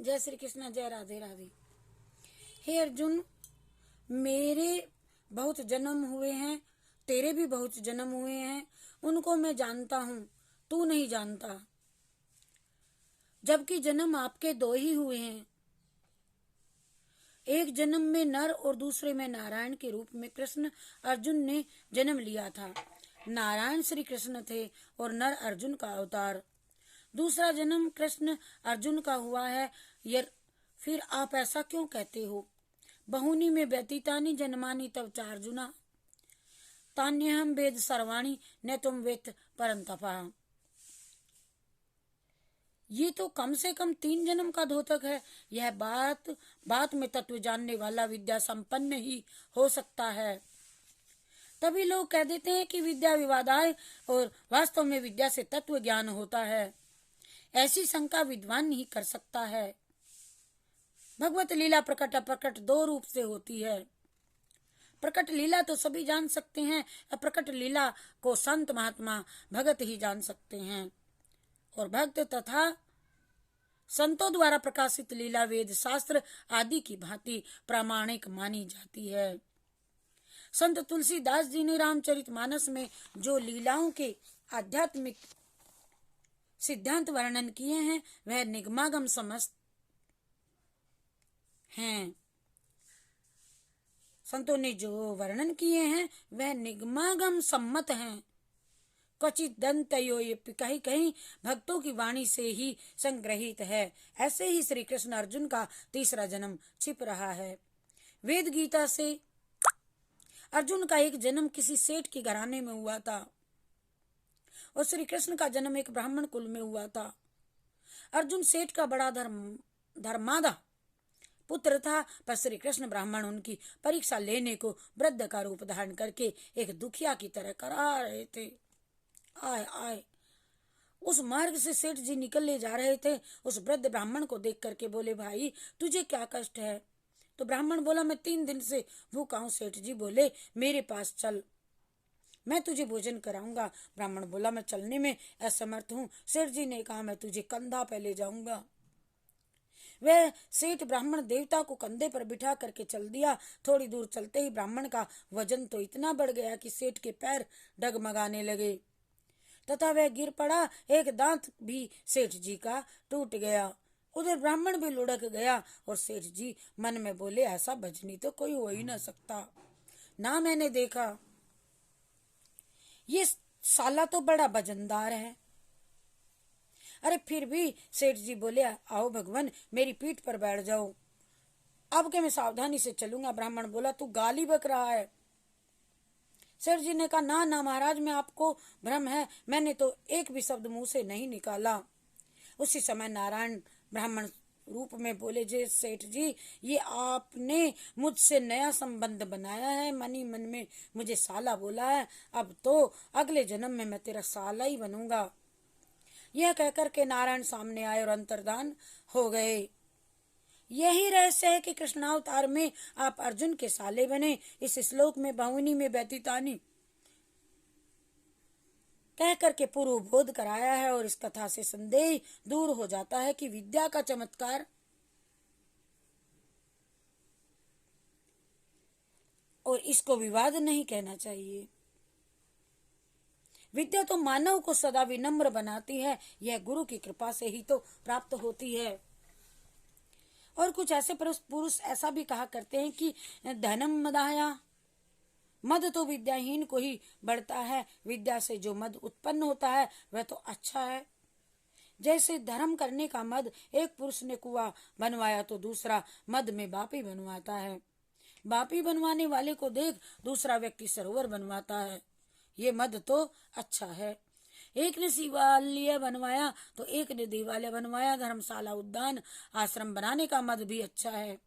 जय श्री कृष्ण, जय राधे राधे। हे अर्जुन, मेरे बहुत जन्म हुए हैं, तेरे भी बहुत जन्म हुए हैं, उनको मैं जानता हूँ, तू नहीं जानता। जबकि जन्म आपके दो ही हुए हैं, एक जन्म में नर और दूसरे में नारायण के रूप में कृष्ण अर्जुन ने जन्म लिया था। नारायण श्री कृष्ण थे और नर अर्जुन का अवतार। दूसरा जन्म कृष्ण अर्जुन का हुआ है। फिर आप ऐसा क्यों कहते हो? बहुनी में व्यतीतानी जन्मानी तब चार्जुना, तान्यहम वेद सर्वाणी न तुम वेद परंतपा। ये तो कम से कम 3 जन्म का द्योतक है। यह बात में तत्व जानने वाला विद्या संपन्न ही हो सकता है। तभी लोग कह देते हैं कि विद्या विवादाय और वास्तव में विद्या से तत्व ज्ञान होता है। ऐसी शंका विद्वान नहीं कर सकता है। भगवत लीला प्रकट अप्रकट 2 रूप से होती है। प्रकट लीला तो सभी जान सकते हैं, अप्रकट लीला को संत महात्मा भगत ही जान सकते हैं। और भक्त तथा संतों द्वारा प्रकाशित लीला वेद शास्त्र आदि की भांति प्रामाणिक मानी जाती है। संत तुलसीदास जी ने रामचरितमानस में जो लीलाओं के आध्यात्मिक सिद्धांत वर्णन किए हैं वह निगमागम समस्त हैं। संतों ने जो वर्णन किए हैं वह निगमागम सम्मत हैं। क्वचित दंतयो, ये कहीं कहीं भक्तों की वाणी से ही संग्रहित है। ऐसे ही श्री कृष्ण अर्जुन का तीसरा जन्म छिप रहा है। वेद गीता से अर्जुन का एक जन्म किसी सेठ के घराने में हुआ था और श्री कृष्ण का जन्म एक ब्राह्मण कुल में हुआ था। अर्जुन सेठ का बड़ा धर्मादा पुत्र था, पर श्री कृष्ण ब्राह्मण उनकी परीक्षा लेने को वृद्ध का रूप धारण करके एक दुखिया की तरह करा रहे थे। आए आए उस मार्ग से सेठ जी निकलने जा रहे थे। उस वृद्ध ब्राह्मण को देख करके बोले, भाई तुझे क्या कष्ट है? तो ब्राह्मण बोला, मैं 3 दिन से भूखा हूं। सेठ जी बोले, मेरे पास चल, मैं तुझे भोजन कराऊंगा। ब्राह्मण बोला, मैं चलने में असमर्थ हूँ। सेठ जी ने कहा, मैं तुझे कंधा पे ले जाऊंगा। वह सेठ ब्राह्मण देवता को कंधे पर बिठा करके चल दिया। थोड़ी दूर चलते ही ब्राह्मण का वजन तो इतना बढ़ गया कि सेठ के पैर डगमगाने लगे तथा वह गिर पड़ा। एक दांत भी सेठ जी का टूट गया। उधर ब्राह्मण भी लुढ़क गया और सेठ जी मन में बोले, ऐसा भजनी तो कोई हो ही ना सकता, ना मैंने देखा। ये साला तो बड़ा भजनदार है। अरे फिर भी सेठ जी बोले, आओ भगवान, मेरी पीठ पर बैठ जाओ, अब के मैं सावधानी से चलूंगा। ब्राह्मण बोला, तू गाली बक रहा है। सेठ जी ने कहा, ना ना महाराज, मैं आपको भ्रम है, मैंने तो एक भी शब्द मुंह से नहीं निकाला। उसी समय नारायण ब्राह्मण रूप में बोले, जे सेठ जी, ये आपने मुझसे नया संबंध बनाया है, मनी मन में मुझे साला बोला है, अब तो अगले जन्म में मैं तेरा साला ही बनूंगा। यह कहकर के नारायण सामने आए और अंतर्धान हो गए। यही रहस्य है कि कृष्णावतार में आप अर्जुन के साले बने। इस श्लोक में बहुनी में व्यतीतानी कह करके पूर्व बोध कराया है और इस कथा से संदेह दूर हो जाता है कि विद्या का चमत्कार और इसको विवाद नहीं कहना चाहिए। विद्या तो मानव को सदा विनम्र बनाती है। यह गुरु की कृपा से ही तो प्राप्त होती है। और कुछ ऐसे पुरुष ऐसा भी कहा करते हैं कि धनम मदाया, मद तो विद्याहीन को ही बढ़ता है। विद्या से जो मद उत्पन्न होता है वह तो अच्छा है। जैसे धर्म करने का मद एक पुरुष ने कुआं बनवाया तो दूसरा मद में बापी बनवाता है। बापी बनवाने वाले को देख दूसरा व्यक्ति सरोवर बनवाता है। ये मद तो अच्छा है। एक ने शिवालय बनवाया तो एक ने देवालय बनवाया। धर्मशाला, उद्यान, आश्रम बनाने का मद भी अच्छा है।